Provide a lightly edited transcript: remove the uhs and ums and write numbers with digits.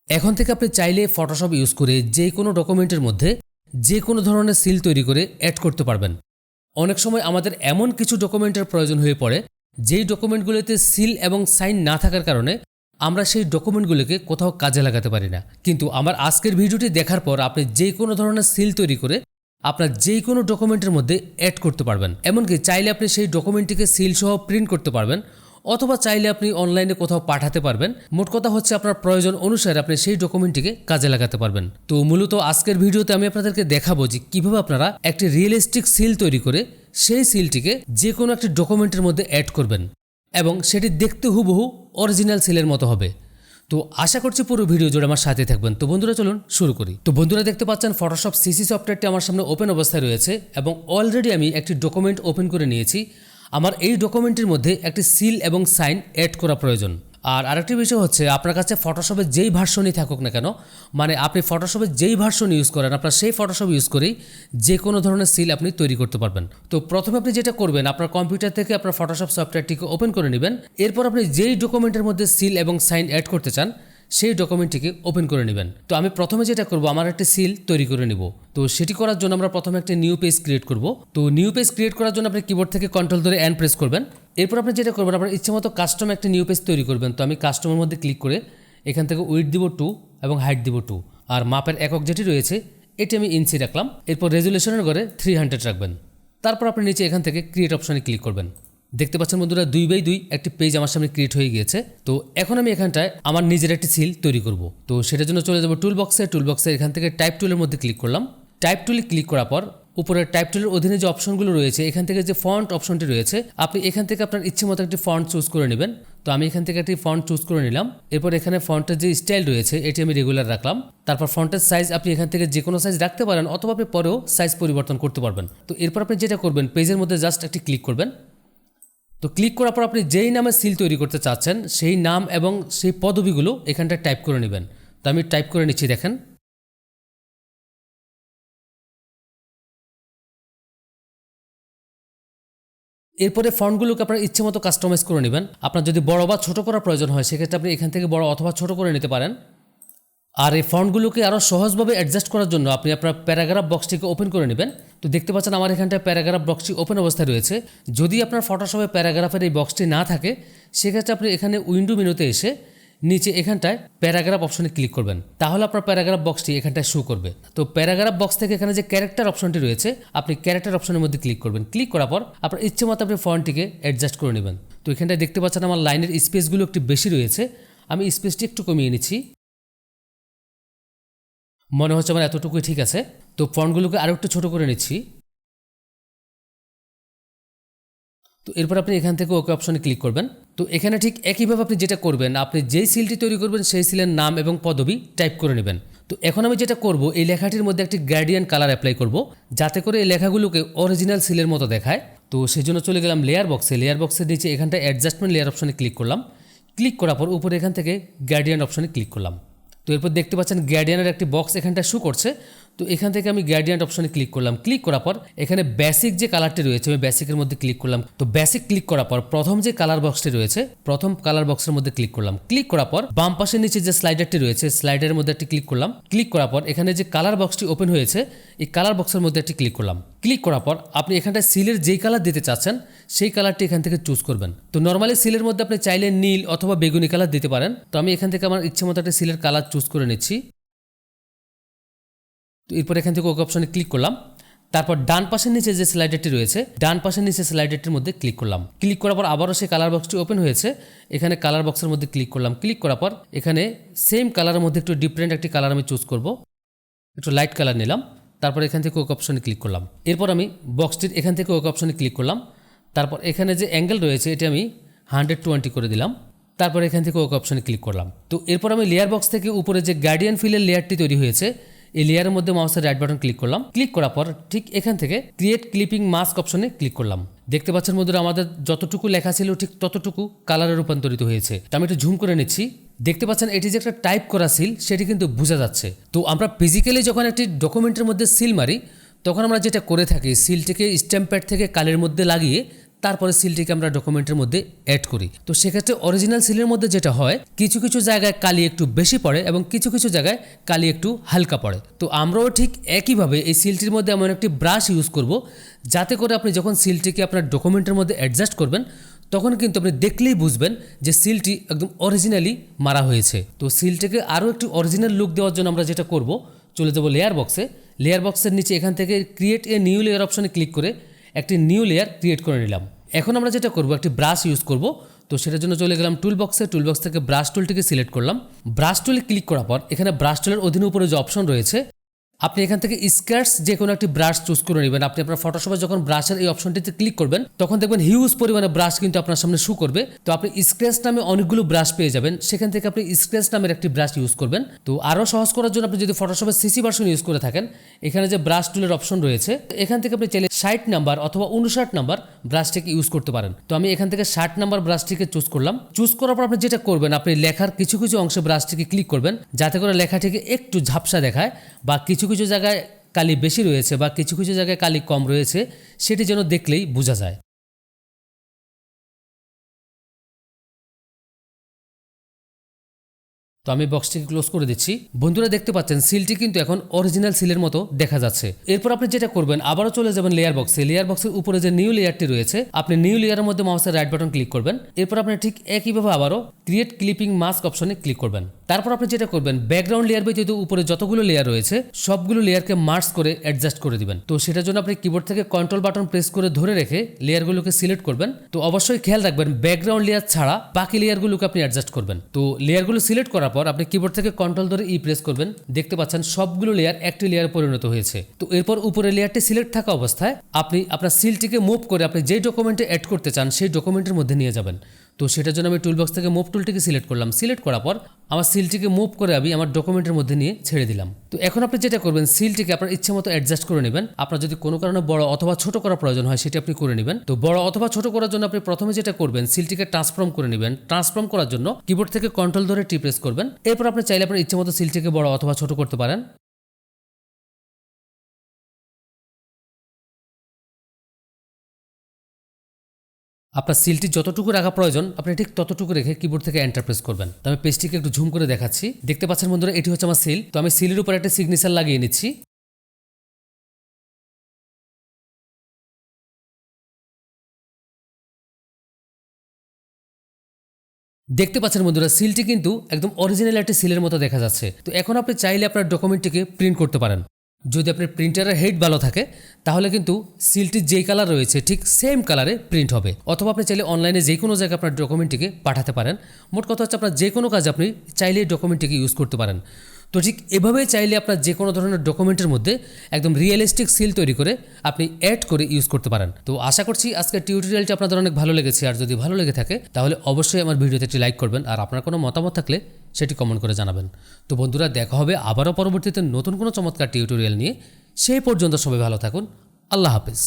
এখন থেকে আপনি চাইলে ফটোশপ ইউজ করে যে কোনো ডকুমেন্টের মধ্যে যে কোনো ধরনের সিল তৈরি করে অ্যাড করতে পারবেন। অনেক সময় আমাদের এমন কিছু ডকুমেন্টের প্রয়োজন হয়ে পড়ে যেই ডকুমেন্টগুলোতে সিল এবং সাইন না থাকার কারণে আমরা সেই ডকুমেন্টগুলোকে কোথাও কাজে লাগাতে পারি না। কিন্তু আমার আজকের ভিডিওটি দেখার পর আপনি যে কোনো ধরনের সিল তৈরি করে আপনার যে কোনো ডকুমেন্টের মধ্যে অ্যাড করতে পারবেন। এমনকি চাইলে আপনি সেই ডকুমেন্টটিকে সিল সহ প্রিন্ট করতে পারবেন, অথবা চাইলে আপনি অনলাইনে কোথাও পাঠাতে পারবেন। মোট কথা হচ্ছে আপনার প্রয়োজন অনুসারে আপনি সেই ডকুমেন্টটিকে কাজে লাগাতে পারবেন। তো মূলত আজকের ভিডিওতে আমি আপনাদেরকে দেখাবো যে কীভাবে আপনারা একটি রিয়েলিস্টিক সিল তৈরি করে সেই সিলটিকে যে কোনো একটি ডকুমেন্টের মধ্যে অ্যাড করবেন এবং সেটি দেখতে হুবহু অরিজিনাল সিলের মতো হবে। তো আশা করছি পুরো ভিডিও জুড়ে আমার সাথে থাকবেন। তো বন্ধুরা চলুন শুরু করি। তো বন্ধুরা দেখতে পাচ্ছেন ফটোশপ সিসি সফটওয়্যারটি আমার সামনে ওপেন অবস্থায় রয়েছে এবং অলরেডি আমি একটি ডকুমেন্ট ওপেন করে নিয়েছি। আমার এই ডকুমেন্টের মধ্যে একটি সিল এবং সাইন অ্যাড করা প্রয়োজন। আর আরেকটি বিষয় হচ্ছে আপনার কাছে ফটোশপের যেই ভার্সনই থাকুক না কেন, মানে আপনি ফটোশপের যেই ভার্সন ইউজ করেন আপনার সেই ফটোশপ ইউজ করেই যে কোনো ধরনের সিল আপনি তৈরি করতে পারবেন। তো প্রথমে আপনি যেটা করবেন, আপনার কম্পিউটার থেকে আপনার ফটোশপ সফটওয়্যারটিকে ওপেন করে নেবেন। এরপর আপনি যেই ডকুমেন্টের মধ্যে সিল এবং সাইন অ্যাড করতে চান সেই ডকুমেন্টটিকে ওপেন করে নেবেন। তো আমি প্রথমে যেটা করব, আমার একটা সিল তৈরি করে নিব। তো সেটি করার জন্য আমরা প্রথমে একটা নিউ পেজ ক্রিয়েট করব। তো নিউ পেজ ক্রিয়েট করার জন্য আপনি কিবোর্ড থেকে কন্ট্রোল ধরে এন প্রেস করবেন। এরপর আপনি যেটা করবেন, আপনার ইচ্ছে মতো কাস্টম একটা নিউ পেজ তৈরি করবেন। তো আমি কাস্টমের মধ্যে ক্লিক করে এখান থেকে উইডথ দিব 2 এবং হাইট দিব 2, আর মাপের একক যেটি রয়েছে এটি আমি ইঞ্চি রাখলাম। এরপর রেজুলেশনের ঘরে 300 রাখবেন। তারপর আপনি নিচে এখান থেকে ক্রিয়েট অপশনে ক্লিক করবেন। দেখতে পাচ্ছেন বন্ধুরা 2x2 একটি পেজ আমার সামনে ক্রিয়েট হয়ে গিয়েছে। তো এখন আমি এখানটায় আমার নিজের একটি সিল তৈরি করব। তো সেটার জন্য চলে যাব টুল বক্সে এখান থেকে টাইপ টুলের মধ্যে ক্লিক করলাম। টাইপ টুলে ক্লিক করার পর উপরে টাইপ টুলের অধীনে যে অপশনগুলো রয়েছে এখান থেকে যে ফন্ট অপশনটি রয়েছে আপনি এখান থেকে আপনার ইচ্ছে মতো একটি ফন্ট চুজ করে নেবেন। তো আমি এখান থেকে একটি ফন্ট চুজ করে নিলাম। এরপর এখানে ফন্টের যে স্টাইল রয়েছে এটি আমি রেগুলার রাখলাম। তারপর ফন্টের সাইজ আপনি এখান থেকে যে কোনো সাইজ রাখতে পারেন, অথবা আপনি পরেও সাইজ পরিবর্তন করতে পারবেন। তো এরপর আপনি যেটা করবেন, পেজের মধ্যে জাস্ট একটি ক্লিক করবেন। তো ক্লিক করার পর আপনি যেই নামে সিল তৈরি করতে চাচ্ছেন সেই নাম এবং সেই পদবিগুলো এখানটায় টাইপ করে নেবেন। তো আমি টাইপ করে নিচ্ছি, দেখেন। এরপরে ফন্টগুলোকে আপনার ইচ্ছে মতো কাস্টমাইজ করে নেবেন। আপনার যদি বড় বা ছোট করার প্রয়োজন হয় সেক্ষেত্রে আপনি এখান থেকে বড় অথবা ছোট করে নিতে পারেন। আর এই ফন্টগুলোকে আরও সহজভাবে অ্যাডজাস্ট করার জন্য আপনি আপনার প্যারাগ্রাফ বক্সটিকে ওপেন করে নেবেন। তো দেখতে পাচ্ছেন আমার এখানটায় প্যারাগ্রাফ বক্সটি ওপেন অবস্থায় রয়েছে। যদি আপনার ফটোশপে প্যারাগ্রাফের এই বক্সটি না থাকে সেক্ষেত্রে আপনি এখানে উইন্ডো মেনুতে এসে নিচে এখানটায় প্যারাগ্রাফ অপশনে ক্লিক করবেন, তাহলে আপনার প্যারাগ্রাফ বক্সটি এখানটায় শো করবে। তো প্যারাগ্রাফ বক্স থেকে এখানে যে ক্যারেক্টার অপশনটি রয়েছে আপনি ক্যারেক্টার অপশনের মধ্যে ক্লিক করবেন। ক্লিক করার পর আপনার ইচ্ছে মতো আপনি ফন্টটিকে অ্যাডজাস্ট করে নেবেন। তো এখানটায় দেখতে পাচ্ছেন আমার লাইনের স্পেসগুলো একটু বেশি রয়েছে, আমি স্পেসটি একটু কমিয়ে নিচ্ছি। মনে হচ্ছে আমার এতটুকুই ঠিক আছে। তো ফন্টগুলোকে আরও একটু ছোটো করে নিচ্ছি। তো এরপর আপনি এখান থেকে ওকে অপশনে ক্লিক করবেন। তো এখানে ঠিক একইভাবে আপনি যেটা করবেন, আপনি যেই সিলটি তৈরি করবেন সেই সিলের নাম এবং পদবি টাইপ করে নেবেন। তো এখন আমি যেটা করব, এই লেখাটির মধ্যে একটি গ্রেডিয়েন্ট কালার অ্যাপ্লাই করব যাতে করে এই লেখাগুলোকে অরিজিনাল সিলের মতো দেখায়। তো সেই জন্য চলে গেলাম লেয়ার বক্সের নিচে এখানটা অ্যাডজাস্টমেন্ট লেয়ার অপশনে ক্লিক করলাম। ক্লিক করার পর উপরে এখান থেকে গ্রেডিয়েন্ট অপশনে ক্লিক করলাম। তো এরপর দেখতে পাচ্ছেন গ্রেডিয়েন্টের একটি বক্স এখানটা শো করছে। তো এখান থেকে আমি গ্রেডিয়েন্ট অপশনে ক্লিক করলাম। ক্লিক করার পর এখানে বেসিক যে কালারটি রয়েছে আমি বেসিকের মধ্যে ক্লিক করলাম। তো বেসিক ক্লিক করার পর প্রথম যে কালার বক্সটি রয়েছে প্রথম কালার বক্সের মধ্যে ক্লিক করলাম। ক্লিক করার পর বাম পাশের নিচে যে স্লাইডারটি রয়েছে স্লাইডারের মধ্যে একটি ক্লিক করলাম। ক্লিক করার পর এখানে যে কালার বক্সটি ওপেন হয়েছে এই কালার বক্সের মধ্যে একটি ক্লিক করলাম। ক্লিক করার পর আপনি এখানটায় সিলের যেই কালার দিতে চাচ্ছেন সেই কালারটি এখান থেকে চুজ করবেন। তো নর্মালি সিলের মধ্যে আপনি চাইলে নীল অথবা বেগুনি কালার দিতে পারেন। তো আমি এখান থেকে আমার ইচ্ছে মতো একটা সিলের কালার চুজ করে নিচ্ছি। তো এরপর এখান থেকে ওকে অপশনে ক্লিক করলাম। তারপর ডান পাশের নিচে যে স্লাইডারটি রয়েছে ডান পাশের নিচে স্লাইডারটির মধ্যে ক্লিক করলাম। ক্লিক করার পর আবারও সেই কালার বক্সটি ওপেন হয়েছে, এখানে কালার বক্সের মধ্যে ক্লিক করলাম। ক্লিক করার পর এখানে সেম কালারের মধ্যে একটু ডিফারেন্ট একটি কালার আমি চুজ করব, একটু লাইট কালার নিলাম। তারপর এখান থেকে ওকে অপশনে ক্লিক করলাম। এরপর আমি বক্সটির এখান থেকে ওকে অপশনে ক্লিক করলাম। তারপর এখানে যে অ্যাঙ্গেল রয়েছে এটি আমি 120 করে দিলাম। তারপর এখান থেকে ওকে অপশনে ক্লিক করলাম। তো এরপর আমি লেয়ার বক্স থেকে উপরে যে গার্ডিয়ান ফিলের লেয়ারটি তৈরি হয়েছে এই লেয়ারের মধ্যে মাউসের রাইট বাটন ক্লিক করলাম। ক্লিক করার পর ঠিক এখান থেকে ক্রিয়েট ক্লিপিং মাস্ক অপশনে ক্লিক করলাম। দেখতে পাচ্ছেন বন্ধুরা আমাদের যতটুকু লেখা ছিল ঠিক ততটুকু কালারে রূপান্তরিত হয়েছে। তো আমি একটু ঝুম করে নিচ্ছি। দেখতে পাচ্ছেন এটি যে একটা টাইপ করা সিল সেটি কিন্তু বোঝা যাচ্ছে। তো আমরা ফিজিক্যালি যখন একটি ডকুমেন্টের মধ্যে সিল মারি তখন আমরা যেটা করে থাকি সিলটিকে স্ট্যাম্প প্যাড থেকে কালির মধ্যে লাগিয়ে তারপরে সিলটিকে আমরা ডকুমেন্টের মধ্যে অ্যাড করি। তো সেক্ষেত্রে অরিজিনাল সিলের মধ্যে যেটা হয়, কিছু কিছু জায়গায় কালি একটু বেশি পড়ে এবং কিছু কিছু জায়গায় কালি একটু হালকা পড়ে। তো আমরাও ঠিক একইভাবে এই সিলটির মধ্যে এমন একটি ব্রাশ ইউজ করব, যাতে করে আপনি যখন সিলটিকে আপনার ডকুমেন্টের মধ্যে অ্যাডজাস্ট করবেন তখন কিন্তু আপনি দেখলেই বুঝবেন যে সিলটি একদম অরিজিনালি মারা হয়েছে। তো সিলটিকে আরও একটু অরিজিনাল লুক দেওয়ার জন্য আমরা যেটা করব, চলে যাব লেয়ার বক্সে। লেয়ার বক্সের নিচে এখান থেকে ক্রিয়েট এ নিউ লেয়ার অপশনে ক্লিক করে একটি নিউ লেয়ার ক্রিয়েট করে নিলাম। এখন আমরা যেটা করব, একটি ব্রাশ ইউজ করব। তো সেটার জন্য চলে গেলাম টুল বক্সে, টুল বক্স থেকে ব্রাশ টুলটিকে সিলেক্ট করলাম। ব্রাশ টুলে ক্লিক করার পর এখানে ব্রাশ টুলের অধীনে উপরে যে অপশন রয়েছে, আপনি এখান থেকে স্কেটস যে কোনো একটি ব্রাশ চুজ করে নেবেন। আপনি আপনার ফটোশপে যখন ব্রাশের এই অপশনটিতে ক্লিক করবেন তখন দেখবেন হিউজ পরিমাণে ব্রাশ কিন্তু আপনার সামনে শো করবে। তো আপনি স্কেটস নামে অনেকগুলো ব্রাশ পেয়ে যাবেন, সেখান থেকে আপনি স্কেটস নামের একটি ব্রাশ ইউজ করবেন। তো আরও সহজ করার জন্য আপনি যদি ফটোশপের সিসি ভার্সন ইউজ করে থাকেন, এখানে যে ব্রাশ টুলের অপশন রয়েছে এখান থেকে আপনি চাইলে 60 নাম্বার অথবা 59 নাম্বার ব্রাশটিকে ইউজ করতে পারেন। তো আমি এখান থেকে 60 নাম্বার ব্রাশটিকে চুজ করলাম। চুজ করার পর আপনি যেটা করবেন, আপনি লেখার কিছু কিছু অংশে ব্রাশটিকে ক্লিক করবেন, যাতে করে লেখাটিকে একটু ঝাপসা দেখায় বা কিছু কিছু জায়গায় কালি বেশি রয়েছে বা কিছু কিছু জায়গায় কালি কম রয়েছে, সেটি যেন দেখলেই বোঝা যায়। তো আমি বক্সটিকে ক্লোজ করে দিচ্ছি। বন্ধুরা দেখতে পাচ্ছেন সিলটি কিন্তু এখন অরিজিনাল সিলের মতো দেখা যাচ্ছে। এরপর আপনি যেটা করবেন, আবারও চলে যাবেন লেয়ার বক্সে। লেয়ার বক্সের উপরে যে নিউ লেয়ারটি রয়েছে, আপনি নিউ লেয়ারের মধ্যে মাউসের রাইট বাটন ক্লিক করবেন। এরপর আপনি ঠিক একইভাবে আবারও ক্রিয়েট ক্লিপিং মাস্ক অপশনে ক্লিক করবেন। তারপর আপনি যেটা করবেন, ব্যাকগ্রাউন্ড লেয়ার ব্যতীত উপরে যতগুলো লেয়ার রয়েছে সবগুলো লেয়ারকে মার্জ করে অ্যাডজাস্ট করে দিবেন। তো সেটার জন্য আপনি কিবোর্ড থেকে কন্ট্রোল বাটন প্রেস করে ধরে রেখে লেয়ারগুলোকে সিলেক্ট করবেন। তো অবশ্যই খেয়াল রাখবেন ব্যাকগ্রাউন্ড লেয়ার ছাড়া বাকি লেয়ারগুলোকে আপনি অ্যাডজাস্ট করবেন। তো লেয়ারগুলো সিলেক্ট করার পর আপনি কিবোর্ড থেকে কন্ট্রোল ধরে প্রেস করবেন। দেখতে পাচ্ছেন সবগুলো লেয়ার একটি লেয়ারে পরিণত হয়েছে। তো এরপর উপরে লেয়ারটি সিলেক্ট থাকা অবস্থায় আপনি আপনার সিলটিকে মুভ করে আপনি যেই ডকুমেন্টে অ্যাড করতে চান সেই ডকুমেন্টের মধ্যে নিয়ে যাবেন। তো সেটার জন্য আমি টুলবক্স থেকে মুভ টুলটিকে সিলেক্ট করলাম। সিলেক্ট করার পর আমার সিলটিকে মুভ করে আমি আমার ডকুমেন্টের মধ্যে নিয়ে ছেড়ে দিলাম। তো এখন আপনি যেটা করবেন, সিলটিকে আপনার ইচ্ছা মতো অ্যাডজাস্ট করে নেবেন। আপনার যদি কোনো কারণে বড় অথবা ছোট করার প্রয়োজন হয় সেটি আপনি করে নেবেন। তো বড় অথবা ছোট করার জন্য আপনি প্রথমে যেটা করবেন, সিলটিকে ট্রান্সফর্ম করে নেবেন। ট্রান্সফর্ম করার জন্য কিবোর্ড থেকে কন্ট্রোল ধরে প্রেস করবেন। এরপর আপনি চাইলে আপনার ইচ্ছা মতো সিলটিকে বড় অথবা ছোট করতে পারেন। আপনার সিলটি যতটুকু রাখা প্রয়োজন আপনি ঠিক ততটুকু রেখে কিবোর্ড থেকে এন্টার প্রেস করবেন। তো আমি পেজটিকে একটু ঝুম করে দেখাচ্ছি। দেখতে পাচ্ছেন বন্ধুরা, এটি হচ্ছে আমার সিল। তো আমি সিলের উপর একটা সিগনেচার লাগিয়ে নিচ্ছি। দেখতে পাচ্ছেন বন্ধুরা, সিলটি কিন্তু একদম অরিজিনাল একটি সিলের মতো দেখা যাচ্ছে। তো এখন আপনি চাইলে আপনার ডকুমেন্টটিকে প্রিন্ট করতে পারেন। যদি আপনার প্রিন্টারের হেড ভালো থাকে তাহলে কিন্তু সিলটির যেই কালার রয়েছে ঠিক সেম কালারে প্রিন্ট হবে। অথবা আপনি চাইলে অনলাইনে যে কোনো জায়গায় আপনার ডকুমেন্টটিকে পাঠাতে পারেন। মোট কথা হচ্ছে আপনার যে কোনো কাজে আপনি চাইলে ডকুমেন্টটিকে ইউজ করতে পারেন। তো ঠিক এভাবেই চাইলে আপনার যে কোনো ধরনের ডকুমেন্টের মধ্যে একদম রিয়েলিস্টিক সিল তৈরি করে আপনি অ্যাড করে ইউজ করতে পারেন। তো আশা করছি আজকের টিউটোরিয়ালটি আপনাদের অনেক ভালো লেগেছে। আর যদি ভালো লেগে থাকে তাহলে অবশ্যই আমার ভিডিওতে একটি লাইক করবেন। আর আপনার কোনো মতামত থাকলে সেটি কমেন্ট করে জানাবেন। তো বন্ধুরা, দেখা হবে আবারও পরবর্তীতে নতুন কোনো চমৎকার টিউটোরিয়াল নিয়ে। সেই পর্যন্ত সবাই ভালো থাকুন। আল্লাহ হাফেজ।